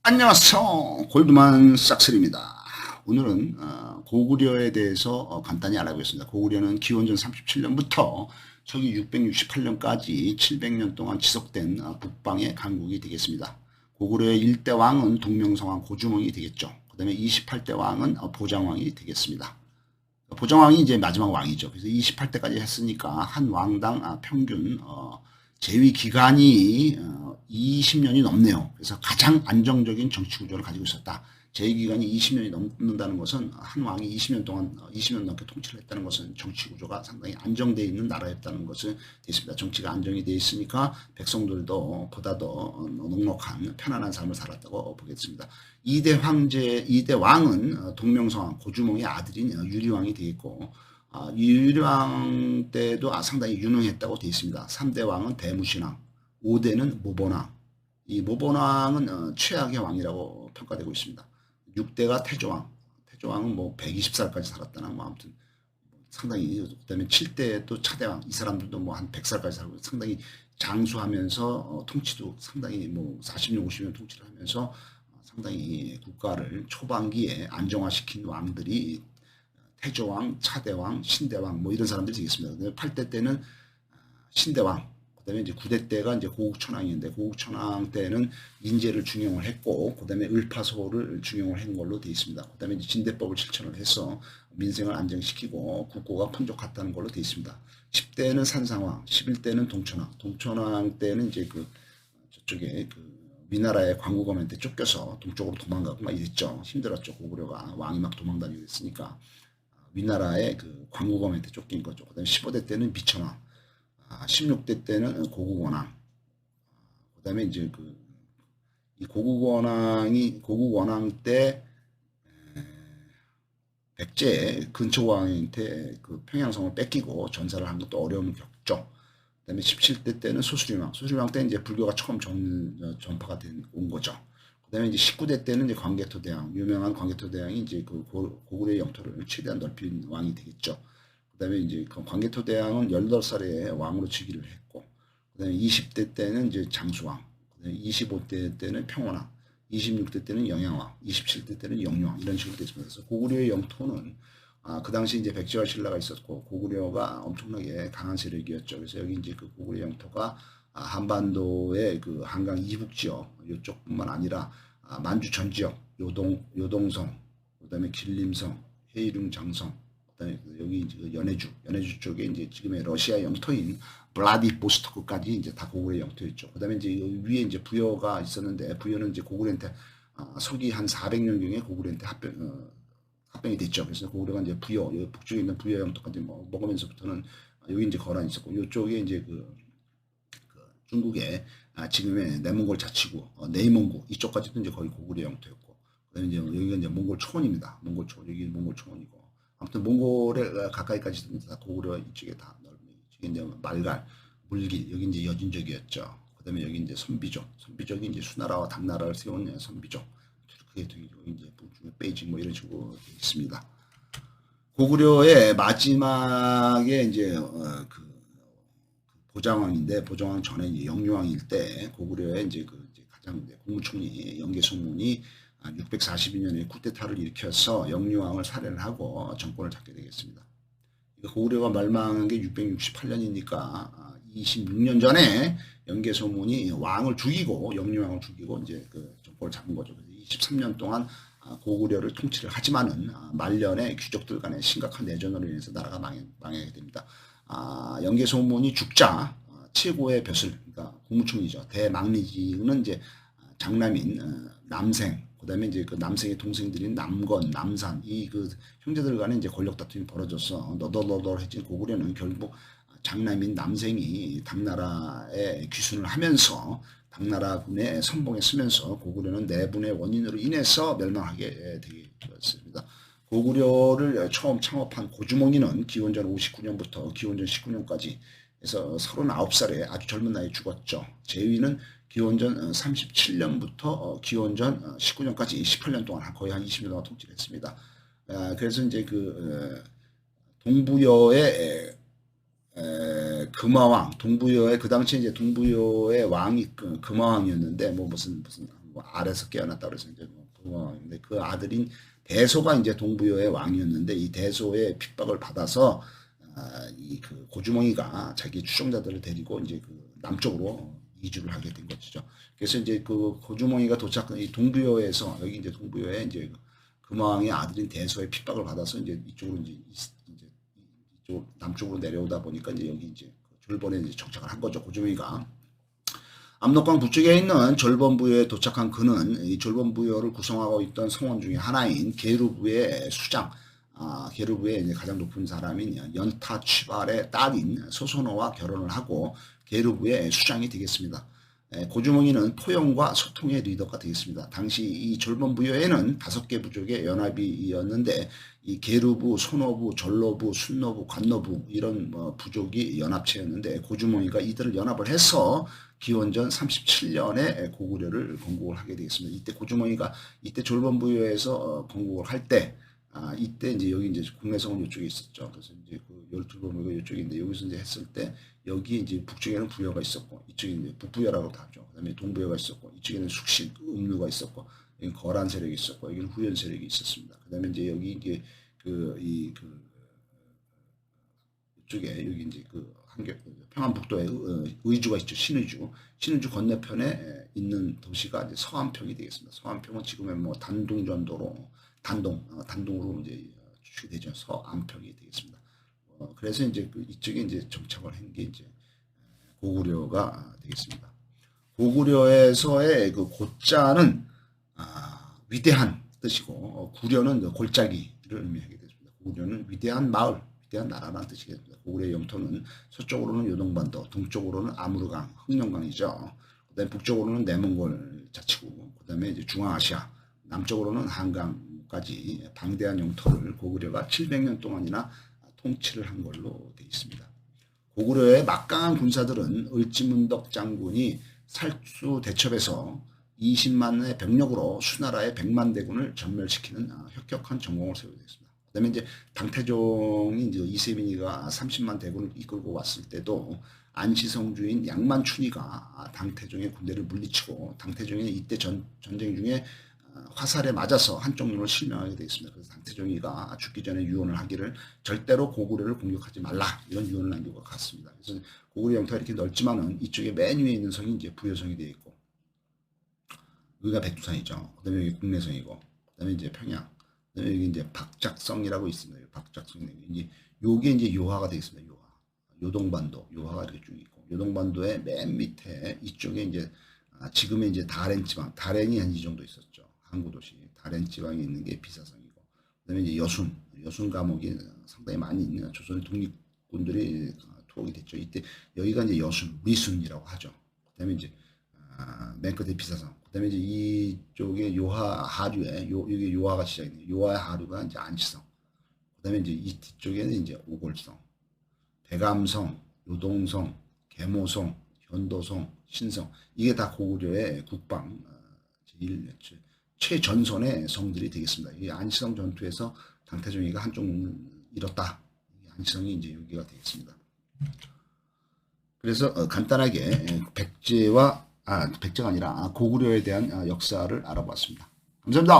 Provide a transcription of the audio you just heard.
안녕하세요. 골드만 싹쓸입니다. 오늘은 고구려에 대해서 간단히 알아보겠습니다. 고구려는 기원전 37년부터 서기 668년까지 700년 동안 지속된 북방의 강국이 되겠습니다. 고구려의 1대 왕은 동명성왕 고주몽이 되겠죠. 그 다음에 28대 왕은 보장왕이 되겠습니다. 보정왕이 이제 마지막 왕이죠. 그래서 28대까지 했으니까 한 왕당 평균 재위 기간이 20년이 넘네요. 그래서 가장 안정적인 정치 구조를 가지고 있었다. 재위 기간이 20년이 넘는다는 것은 한 왕이 20년 동안 20년 넘게 통치를 했다는 것은 정치 구조가 상당히 안정되어 있는 나라였다는 것을 되있습니다. 정치가 안정이 되어 있으니까 백성들도 보다 더 넉넉한 편안한 삶을 살았다고 보겠습니다. 2대 황제, 2대 왕은 동명성왕 고주몽의 아들인 유리왕이 되겠고, 유리왕 때도 상당히 유능했다고 되어 있습니다. 3대 왕은 대무신왕, 5대는 모본왕. 이 모본왕은 최악의 왕이라고 평가되고 있습니다. 6대가 태조왕. 태조왕은 뭐 120살까지 살았다나 뭐 아무튼 상당히, 그다음에 7대 또 차대왕. 이 사람들도 뭐 한 100살까지 살고 상당히 장수하면서 통치도 상당히 뭐 40년 50년 통치를 하면서 상당히 국가를 초반기에 안정화시킨 왕들이 태조왕, 차대왕, 신대왕 뭐 이런 사람들이 되겠습니다. 8대 때는 신대왕, 그다음에 이제 9대 때가 이제 고국천왕인데 고국천왕 때는 인재를 중용을 했고 그다음에 을파소를 중용을 한 걸로 되어 있습니다. 그다음에 이제 진대법을 실천을 해서 민생을 안정시키고 국고가 풍족했다는 걸로 되어 있습니다. 10대는 산상왕, 11대는 동천왕. 동천왕 때는 이제 그 저쪽에 그 위나라의 광구검한테 쫓겨서 동쪽으로 도망가고 막 이랬죠. 힘들었죠. 고구려가 왕이 막 도망다니고 있으니까 위나라의 그 광구검한테 쫓긴 거죠. 그다음에 15대 때는 미천왕, 16대 때는 고국원왕. 그다음에 이제 그 이 고국원왕 때 백제 근초왕한테 그 평양성을 뺏기고 전사를 한 것도 어려움을 겪죠. 그다음에 17대 때는 소수리왕. 소수리왕 때는 이제 불교가 처음 전파가 온 거죠. 그다음에 이제 19대 때는 이제 광개토대왕, 유명한 광개토대왕이 이제 그 고구려의 영토를 최대한 넓힌 왕이 되겠죠. 그다음에 이제 그 광개토대왕은 18살에 왕으로 즉위를 했고, 그다음에 20대 때는 이제 장수왕, 그다음에 25대 때는 평원왕, 26대 때는 영양왕, 27대 때는 영유왕 이런 식으로 됐습니다. 그래서 고구려의 영토는 그 당시 이제 백제와 신라가 있었고 고구려가 엄청나게 강한 세력이었죠. 그래서 여기 이제 그 고구려 영토가 한반도의 그 한강 이북 지역 이쪽뿐만 아니라 만주 전 지역, 요동성, 그다음에 길림성, 해이룽 장성, 그다음에 여기 이제 그 연해주 쪽에 이제 지금의 러시아 영토인 블라디보스토크까지 이제 다 고구려 영토였죠. 그다음에 이제 여기 위에 이제 부여가 있었는데 부여는 이제 고구려한테 서기 한 400년경에 고구려한테 합병이 됐죠. 그래서 고구려가 이제 부여, 여기 북쪽에 있는 부여 영토까지 뭐 먹으면서부터는 여기 이제 거란이 있었고, 이쪽에 이제 그 중국의 지금의 내몽골 자치구, 내몽고 이쪽까지도 이제 거의 고구려 영토였고, 그다음에 이제 여기가 이제 몽골 초원입니다. 몽골 초원, 여기 몽골 초원이고, 아무튼 몽골에 가까이까지 다 고구려 이쪽에 다 넓은, 이쪽에 이제 말갈, 물길, 여기 이제 여진족이었죠. 그다음에 여기 이제 선비족이 이제 수나라와 당나라를 세운 선비족. 그게 되게 이제 베이징 뭐 이런 식으로 되어 있습니다. 고구려의 마지막에 이제 그 보장왕인데 보장왕 전에 이제 영유왕일 때 고구려의 이제 그 이제 가장 이제 국무총리 영계소문이 642년에 쿠데타를 일으켜서 영유왕을 살해를 하고 정권을 잡게 되겠습니다. 고구려가 멸망한 게 668년이니까 26년 전에 영계소문이 왕을 죽이고 영유왕을 죽이고 이제 그 정권을 잡은 거죠. 그래서 23년 동안 고구려를 통치를 하지만은 말년에 귀족들 간의 심각한 내전으로 인해서 나라가 망하게 됩니다. 영계소문이 죽자 최고의 벼슬, 그러니까 국무총리죠. 대망리지는 이제 장남인 남생, 그다음에 이제 그 남생의 동생들인 남건, 남산 이 그 형제들 간에 이제 권력 다툼이 벌어져서 너덜너덜해진 고구려는 결국 장남인 남생이 당나라에 귀순을 하면서 당나라군의 선봉에 서면서 고구려는 내분의 원인으로 인해서 멸망하게 되었습니다. 고구려를 처음 창업한 고주몽이는 기원전 59년부터 기원전 19년까지 해서 39살에 아주 젊은 나이에 죽었죠. 제위는 기원전 37년부터 기원전 19년까지 18년 동안 거의 한 20년 동안 통치를 했습니다. 그래서 이제 그 동부여의 금화왕, 동부여의 그 당시 이제 동부여의 왕이 금화왕이었는데 뭐 무슨 뭐 알에서 깨어났다 그래서 이제 근데 그 아들인 대소가 이제 동부여의 왕이었는데 이 대소의 핍박을 받아서 이 그 고주몽이가 자기 추종자들을 데리고 이제 그 남쪽으로 이주를 하게 된 것이죠. 그래서 이제 그 고주몽이가 도착한 이 동부여에서 여기 이제 동부여에 이제 금왕의 아들인 대소의 핍박을 받아서 이제 이쪽으로 이제 이쪽 남쪽으로 내려오다 보니까 이제 여기 이제 졸본에 이제 정착을 한 거죠. 고주몽이가. 압록강 북쪽에 있는 졸본부여에 도착한 그는 이 졸본부여를 구성하고 있던 성원 중에 하나인 게르부의 수장, 게르부의 이제 가장 높은 사람인 연타 취발의 딸인 소소노와 결혼을 하고 게르부의 수장이 되겠습니다. 고주몽이는 포용과 소통의 리더가 되겠습니다. 당시 이 졸본부여에는 5개 부족의 연합이었는데 이 게르부, 소노부, 전로부, 순노부, 관노부 이런 부족이 연합체였는데 고주몽이가 이들을 연합을 해서 기원전 37년에 고구려를 건국을 하게 되겠습니다. 이때 고주몽이가 이때 졸본부여에서 건국을 할 때 이때 이제 여기 이제 국내성은 이쪽에 있었죠. 그래서 이제 그 12부여가 이쪽인데 여기서 이제 했을 때 여기 이제 북쪽에는 부여가 있었고 이쪽에 이제 북부여라고 하죠. 그다음에 동부여가 있었고 이쪽에는 숙신, 음루가 있었고 여기 거란 세력이 있었고 여기는 후연 세력이 있었습니다. 그다음에 이제 여기 이제 이쪽에 여기 이제 그 평안북도에 의주가 있죠. 신의주 건너편에 있는 도시가 이제 서안평이 되겠습니다. 서안평은 지금의 뭐 단동전도로 단동으로 이제 추측이 되죠. 서안평이 되겠습니다. 그래서 이제 이쪽에 이제 정착을 한 게 이제 고구려가 되겠습니다. 고구려에서의 그 고자는 위대한 뜻이고 구려는 골짜기를 의미하게 되겠습니다. 고구려는 위대한 마을, 위대한 나라라는 뜻이겠습니다. 고구려의 영토는 서쪽으로는 요동반도, 동쪽으로는 아무르강, 흑룡강이죠. 그다음에 북쪽으로는 내몽골 자치구, 그다음에 이제 중앙아시아, 남쪽으로는 한강까지 방대한 영토를 고구려가 700년 동안이나 통치를 한 걸로 되어 있습니다. 고구려의 막강한 군사들은 을지문덕 장군이 살수 대첩에서 20만의 병력으로 수나라의 100만 대군을 전멸시키는 혁혁한 전공을 세우게 됐습니다. 그다음에 이제 당태종이 이제 이세민이가 30만 대군을 이끌고 왔을 때도 안시성주인 양만춘이가 당태종의 군대를 물리치고 당태종이 이때 전쟁 중에 화살에 맞아서 한쪽 눈을 실명하게 되어 있습니다. 그래서 당태종이가 죽기 전에 유언을 하기를 절대로 고구려를 공격하지 말라 이런 유언을 남기고 갔습니다. 그래서 고구려 영토가 이렇게 넓지만은 이쪽에 맨 위에 있는 성이 이제 부여성이 되어 있고 여기가 백두산이죠. 그다음에 여기 국내성이고 그다음에 이제 평양, 그다음에 여기 이제 박작성이라고 있습니다. 박작성 이제 요게 이제 요하가 되겠습니다. 요하, 요동반도, 요하가 이렇게 쭉 있고 요동반도의 맨 밑에 이쪽에 이제 지금의 이제 다롄 지방, 다롄이 한 이 정도 있었죠. 항구 도시 다롄 지방에 있는 게 비사성이고 그다음에 이제 여순 감옥이 상당히 많이 있는 조선의 독립군들이 투옥이 됐죠. 이때 여기가 이제 여순, 리순이라고 하죠. 그다음에 이제 맨 끝에 비사성. 그다음에 이제 이쪽에 요하 하류에 여기 요하가 시작이네요. 요하 하류가 이제 안시성. 그다음에 이제 이 뒤쪽에는 이제 오골성, 백암성, 요동성, 계모성, 현도성, 신성. 이게 다 고구려의 국방 최전선의 성들이 되겠습니다. 이 안시성 전투에서 당태종이가 한쪽 눈을 잃었다. 안시성이 이제 여기가 되겠습니다. 그래서 간단하게 백제가 아니라 고구려에 대한 역사를 알아봤습니다. 감사합니다.